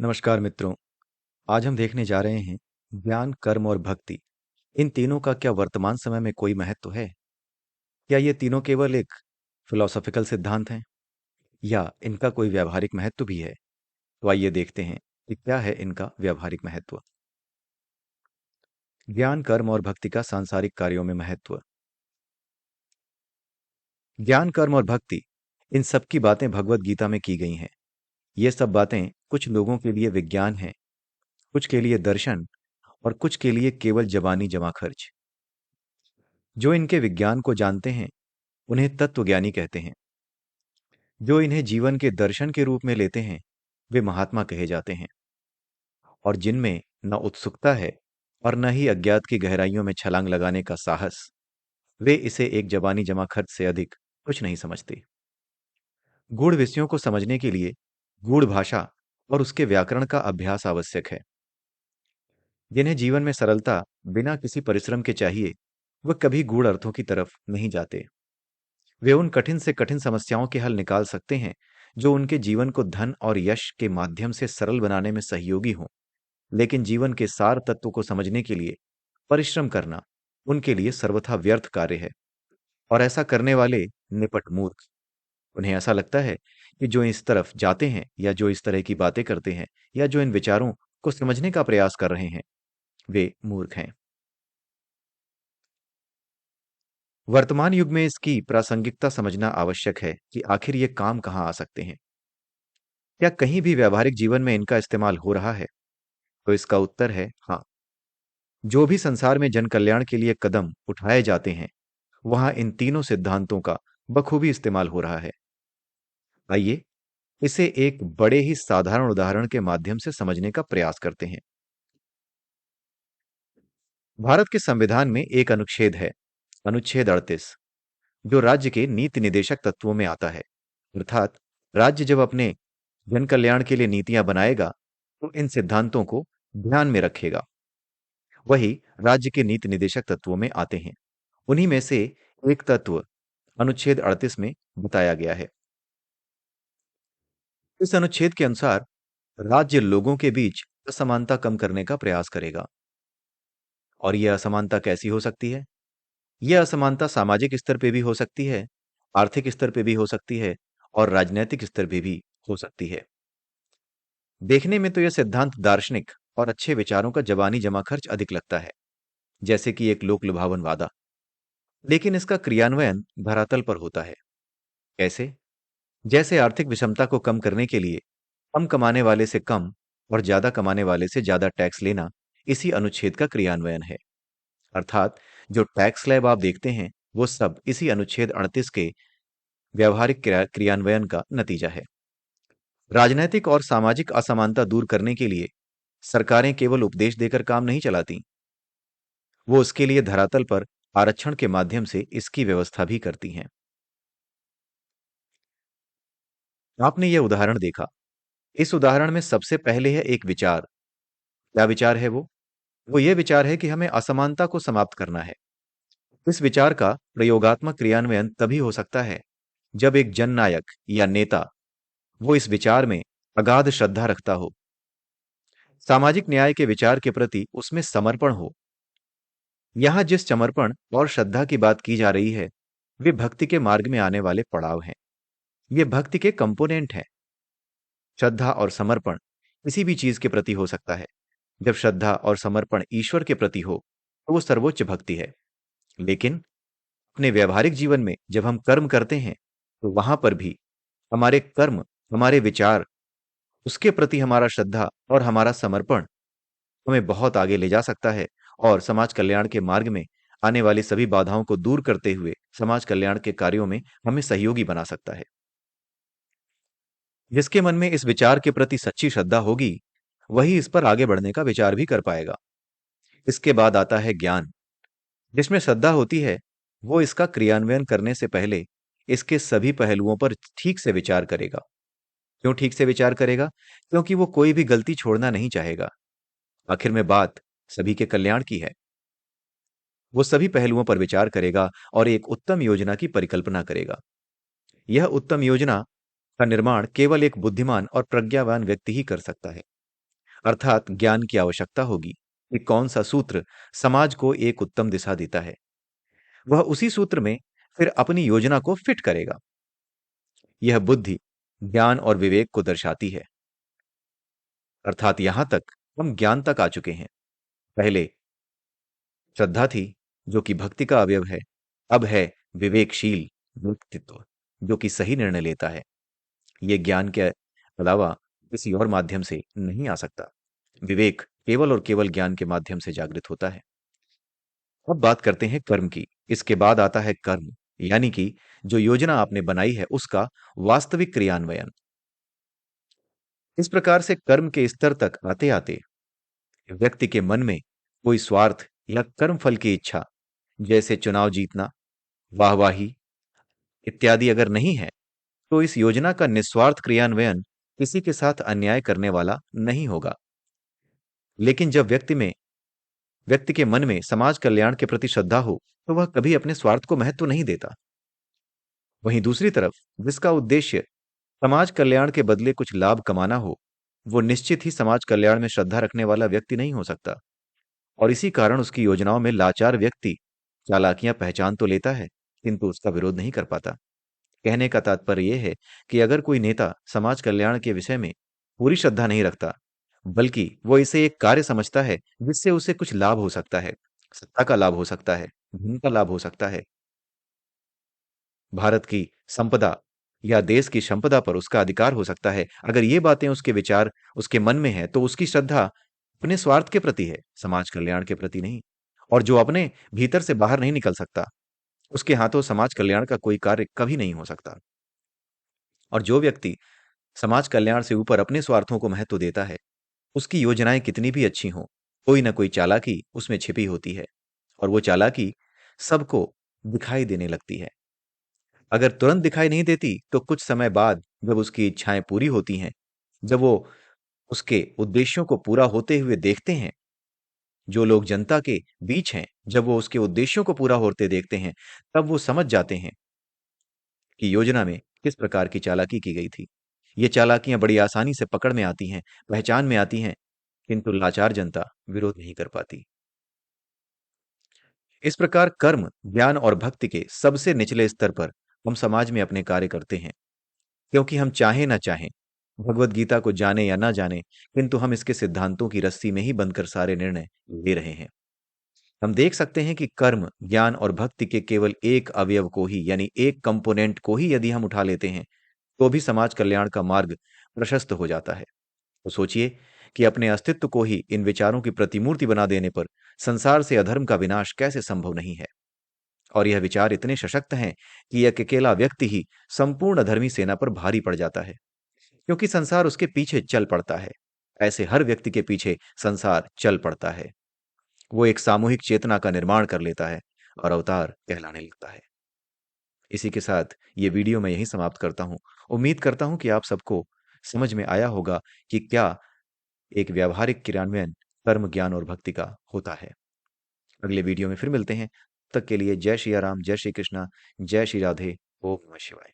नमस्कार मित्रों। आज हम देखने जा रहे हैं ज्ञान, कर्म और भक्ति। इन तीनों का क्या वर्तमान समय में कोई महत्व है? क्या ये तीनों केवल एक फिलोसॉफिकल सिद्धांत हैं या इनका कोई व्यावहारिक महत्व भी है? तो आइए देखते हैं कि क्या है इनका व्यावहारिक महत्व। ज्ञान, कर्म और भक्ति का सांसारिक कार्यों में महत्व। ज्ञान, कर्म और भक्ति, इन सब की बातें भगवत गीता में की गई हैं। ये सब बातें कुछ लोगों के लिए विज्ञान है, कुछ के लिए दर्शन और कुछ के लिए केवल जबानी जमा खर्च। जो इनके विज्ञान को जानते हैं उन्हें तत्वज्ञानी कहते हैं। जो इन्हें जीवन के दर्शन के रूप में लेते हैं वे महात्मा कहे जाते हैं। और जिनमें न उत्सुकता है और न ही अज्ञात की गहराइयों में छलांग लगाने का साहस, वे इसे एक जबानी जमा खर्च से अधिक कुछ नहीं समझते। गूढ़ विषयों को समझने के लिए गूढ़ भाषा और उसके व्याकरण का अभ्यास आवश्यक है। जिन्हें जीवन में सरलता बिना किसी परिश्रम के चाहिए, वह कभी गूढ़ अर्थों की तरफ नहीं जाते। वे उन कठिन से कठिन समस्याओं के हल निकाल सकते हैं जो उनके जीवन को धन और यश के माध्यम से सरल बनाने में सहयोगी हों, लेकिन जीवन के सार तत्व को समझने के लिए परिश्रम करना उनके लिए सर्वथा व्यर्थ कार्य है। और ऐसा करने वाले निपट मूर्ख। उन्हें ऐसा लगता है कि जो इस तरफ जाते हैं या जो इस तरह की बातें करते हैं या जो इन विचारों को समझने का प्रयास कर रहे हैं, वे मूर्ख हैं। वर्तमान युग में इसकी प्रासंगिकता समझना आवश्यक है कि आखिर ये काम कहाँ आ सकते हैं। क्या कहीं भी व्यावहारिक जीवन में इनका इस्तेमाल हो रहा है? तो इसका उत्तर है हाँ। जो भी संसार में जन कल्याण के लिए कदम उठाए जाते हैं, वहां इन तीनों सिद्धांतों का बखूबी इस्तेमाल हो रहा है। आइए इसे एक बड़े ही साधारण उदाहरण के माध्यम से समझने का प्रयास करते हैं। भारत के संविधान में एक अनुच्छेद है, अनुच्छेद 38, जो राज्य के नीति निदेशक तत्वों में आता है। अर्थात राज्य जब अपने जन कल्याण के लिए नीतियां बनाएगा तो इन सिद्धांतों को ध्यान में रखेगा। वही राज्य के नीति निदेशक तत्वों में आते हैं। उन्हीं में से एक तत्व अनुच्छेद 38 में बताया गया है। इस अनुच्छेद के अनुसार राज्य लोगों के बीच असमानता कम करने का प्रयास करेगा। और यह असमानता कैसी हो सकती है? यह असमानता सामाजिक स्तर पे भी हो सकती है, आर्थिक स्तर पे भी हो सकती है और राजनैतिक स्तर पे भी हो सकती है। देखने में तो यह सिद्धांत दार्शनिक और अच्छे विचारों का जबानी जमा खर्च अधिक लगता है, जैसे कि एक लोक लुभावन वादा। लेकिन इसका क्रियान्वयन धरातल पर होता है। कैसे? जैसे आर्थिक विषमता को कम करने के लिए कम कमाने वाले से कम और ज्यादा कमाने वाले से ज्यादा टैक्स लेना इसी अनुच्छेद का क्रियान्वयन है। अर्थात जो टैक्स स्लैब आप देखते हैं वो सब इसी अनुच्छेद 38 के व्यावहारिक क्रियान्वयन का नतीजा है। राजनैतिक और सामाजिक असमानता दूर करने के लिए सरकारें केवल उपदेश देकर काम नहीं चलाती, वो उसके लिए धरातल पर आरक्षण के माध्यम से इसकी व्यवस्था भी करती हैं। आपने यह उदाहरण देखा। इस उदाहरण में सबसे पहले है एक विचार। क्या विचार है वो? वो ये विचार है कि हमें असमानता को समाप्त करना है। इस विचार का प्रयोगात्मक क्रियान्वयन तभी हो सकता है जब एक जननायक या नेता वो इस विचार में अगाध श्रद्धा रखता हो, सामाजिक न्याय के विचार के प्रति उसमें समर्पण हो। यहां जिस समर्पण और श्रद्धा की बात की जा रही है वे भक्ति के मार्ग में आने वाले पड़ाव हैं। ये भक्ति के कंपोनेंट हैं। श्रद्धा और समर्पण किसी भी चीज के प्रति हो सकता है। जब श्रद्धा और समर्पण ईश्वर के प्रति हो तो वो सर्वोच्च भक्ति है। लेकिन अपने व्यवहारिक जीवन में जब हम कर्म करते हैं तो वहां पर भी हमारे कर्म, हमारे विचार, उसके प्रति हमारा श्रद्धा और हमारा समर्पण हमें बहुत आगे ले जा सकता है और समाज कल्याण के मार्ग में आने वाली सभी बाधाओं को दूर करते हुए समाज कल्याण के कार्यों में हमें सहयोगी बना सकता है। जिसके मन में इस विचार के प्रति सच्ची श्रद्धा होगी वही इस पर आगे बढ़ने का विचार भी कर पाएगा। इसके बाद आता है ज्ञान। जिसमें श्रद्धा होती है वो इसका क्रियान्वयन करने से पहले इसके सभी पहलुओं पर ठीक से विचार करेगा। क्यों ठीक से विचार करेगा? क्योंकि वो कोई भी गलती छोड़ना नहीं चाहेगा। आखिर में बात सभी के कल्याण की है। वो सभी पहलुओं पर विचार करेगा और एक उत्तम योजना की परिकल्पना करेगा। यह उत्तम योजना का निर्माण केवल एक बुद्धिमान और प्रज्ञावान व्यक्ति ही कर सकता है। अर्थात ज्ञान की आवश्यकता होगी कि कौन सा सूत्र समाज को एक उत्तम दिशा देता है। वह उसी सूत्र में फिर अपनी योजना को फिट करेगा। यह बुद्धि, ज्ञान और विवेक को दर्शाती है। अर्थात यहां तक हम ज्ञान तक आ चुके हैं। पहले श्रद्धा थी, जो कि भक्ति का अवयव है। अब है विवेकशील व्यक्तित्व, जो कि सही निर्णय लेता है। ये ज्ञान के अलावा किसी और माध्यम से नहीं आ सकता। विवेक केवल और केवल ज्ञान के माध्यम से जागृत होता है। अब बात करते हैं कर्म की। इसके बाद आता है कर्म, यानी कि जो योजना आपने बनाई है उसका वास्तविक क्रियान्वयन। इस प्रकार से कर्म के स्तर तक आते आते व्यक्ति के मन में कोई स्वार्थ या कर्म फल की इच्छा, जैसे चुनाव जीतना, वाहवाही इत्यादि अगर नहीं है, तो इस योजना का निस्वार्थ क्रियान्वयन किसी के साथ अन्याय करने वाला नहीं होगा। लेकिन जब व्यक्ति के मन में समाज कल्याण के प्रति श्रद्धा हो, तो वह कभी अपने स्वार्थ को महत्व नहीं देता। वहीं दूसरी तरफ जिसका उद्देश्य समाज कल्याण के बदले कुछ लाभ कमाना हो, वो निश्चित ही समाज कल्याण में श्रद्धा रखने वाला व्यक्ति नहीं हो सकता। और इसी कारण उसकी योजनाओं में लाचार व्यक्ति चालाकियां पहचान तो लेता है, किंतु उसका विरोध नहीं कर पाता। कहने का तात्पर्य यह है कि अगर कोई नेता समाज कल्याण के विषय में पूरी श्रद्धा नहीं रखता, बल्कि वो इसे एक कार्य समझता है जिससे उसे कुछ लाभ हो सकता है, सत्ता का लाभ हो सकता है, धन का लाभ हो सकता है, भारत की संपदा या देश की संपदा पर उसका अधिकार हो सकता है। अगर ये बातें उसके विचार उसके मन में है, तो उसकी श्रद्धा अपने स्वार्थ के प्रति है, समाज कल्याण के प्रति नहीं। और जो अपने भीतर से बाहर नहीं निकल सकता, उसके हाथों समाज कल्याण का कोई कार्य कभी नहीं हो सकता। और जो व्यक्ति समाज कल्याण से ऊपर अपने स्वार्थों को महत्व देता है, उसकी योजनाएं कितनी भी अच्छी हों, कोई ना कोई चालाकी उसमें छिपी होती है, और वो चालाकी सबको दिखाई देने लगती है। अगर तुरंत दिखाई नहीं देती, तो कुछ समय बाद जब उसकी इच्छाएं पूरी होती हैं, जब वो उसके उद्देश्यों को पूरा होते हुए देखते हैं, जो लोग जनता के बीच हैं, जब वो उसके उद्देश्यों को पूरा होते देखते हैं, तब वो समझ जाते हैं कि योजना में किस प्रकार की चालाकी की गई थी। ये चालाकियां बड़ी आसानी से पकड़ में आती हैं, पहचान में आती हैं, किंतु लाचार जनता विरोध नहीं कर पाती। इस प्रकार कर्म, ज्ञान और भक्ति के सबसे निचले स्तर पर हम समाज में अपने कार्य करते हैं, क्योंकि हम चाहें ना चाहें, भगवत गीता को जाने या ना जाने, किंतु हम इसके सिद्धांतों की रस्सी में ही बंधकर सारे निर्णय ले रहे हैं। हम देख सकते हैं कि कर्म, ज्ञान और भक्ति के केवल एक अवयव को ही, यानी एक कंपोनेंट को ही यदि हम उठा लेते हैं, तो भी समाज कल्याण का मार्ग प्रशस्त हो जाता है। तो सोचिए कि अपने अस्तित्व को ही इन विचारों की प्रतिमूर्ति बना देने पर संसार से अधर्म का विनाश कैसे संभव नहीं है। और यह विचार इतने सशक्त हैं कि एक अकेला व्यक्ति ही संपूर्ण अधर्मी सेना पर भारी पड़ जाता है, क्योंकि संसार उसके पीछे चल पड़ता है। ऐसे हर व्यक्ति के पीछे संसार चल पड़ता है। वो एक सामूहिक चेतना का निर्माण कर लेता है और अवतार कहलाने लगता है। इसी के साथ ये वीडियो मैं यहीं समाप्त करता हूं। उम्मीद करता हूं कि आप सबको समझ में आया होगा कि क्या एक व्यावहारिक क्रियान्वयन कर्म, ज्ञान और भक्ति का होता है। अगले वीडियो में फिर मिलते हैं। तब तक के लिए जय श्री राम, जय श्री कृष्णा, जय श्री राधे, ओम नमः शिवाय।